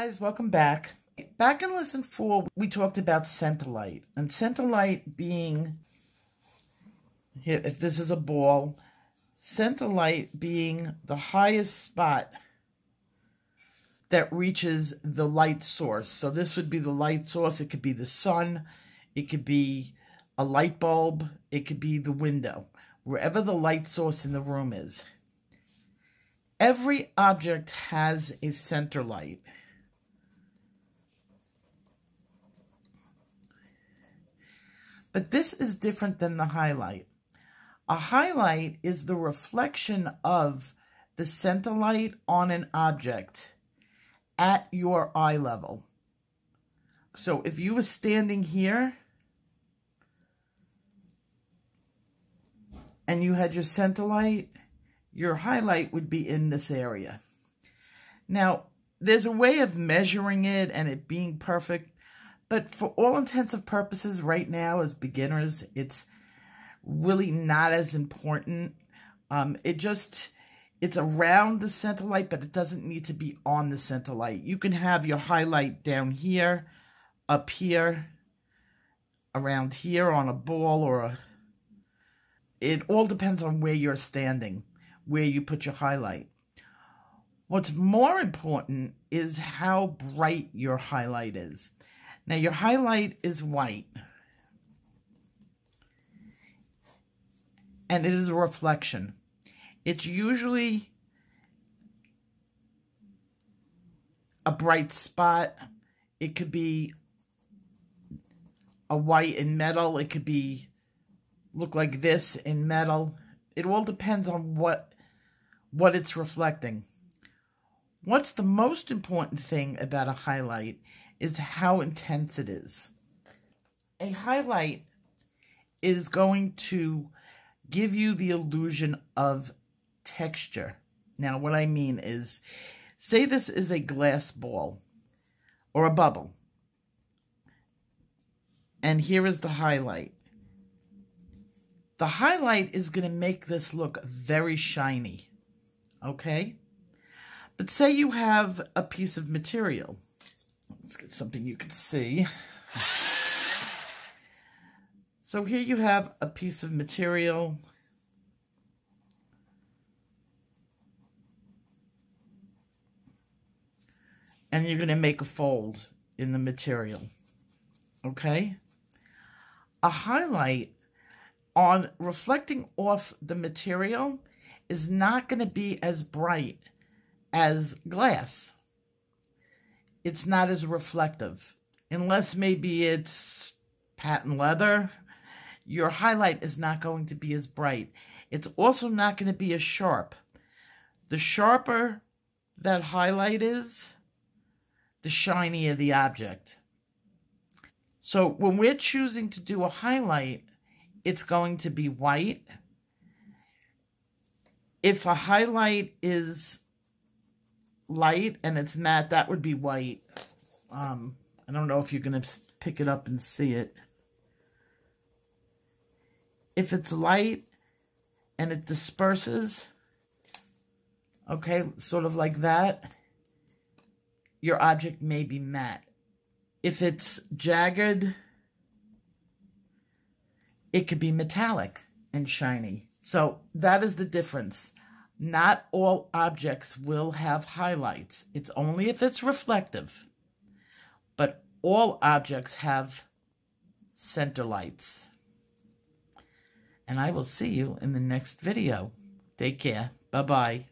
guys, welcome back. Back in lesson 4, we talked about center light. And center light being, here, if this is a ball, center light being the highest spot that reaches the light source. So this would be the light source. It could be the sun. It could be a light bulb. It could be the window. Wherever the light source in the room is. Every object has a center light. But this is different than the highlight. A highlight is the reflection of the center light on an object at your eye level. So if you were standing here and you had your center light, your highlight would be in this area. Now, there's a way of measuring it and it being perfect, but for all intents and purposes right now as beginners, it's really not as important. It's around the center light, but it doesn't need to be on the center light. You can have your highlight down here, up here, around here on a ball it all depends on where you're standing, where you put your highlight. What's more important is how bright your highlight is. Now, your highlight is white. And it is a reflection. It's usually a bright spot. It could be a white in metal. It could be look like this in metal. It all depends on what it's reflecting. What's the most important thing about a highlight is how intense it is. A highlight is going to give you the illusion of texture. Now, what I mean is, say this is a glass ball or a bubble. And here is the highlight. The highlight is going to make this look very shiny, okay? But say you have a piece of material. Let's get something you can see. So here you have a piece of material. And you're going to make a fold in the material, okay? A highlight on reflecting off the material is not going to be as bright as glass. It's not as reflective. Unless maybe it's patent leather, your highlight is not going to be as bright. It's also not going to be as sharp. The sharper that highlight is, the shinier the object. So when we're choosing to do a highlight, it's going to be white. If a highlight is light and it's matte, that would be white. I don't know if you're going to pick it up and see it. If it's light and it disperses, okay, sort of like that, your object may be matte. If it's jagged, it could be metallic and shiny. So that is the difference. Not all objects will have highlights. It's only if it's reflective. But all objects have center lights. And I will see you in the next video. Take care. Bye-bye.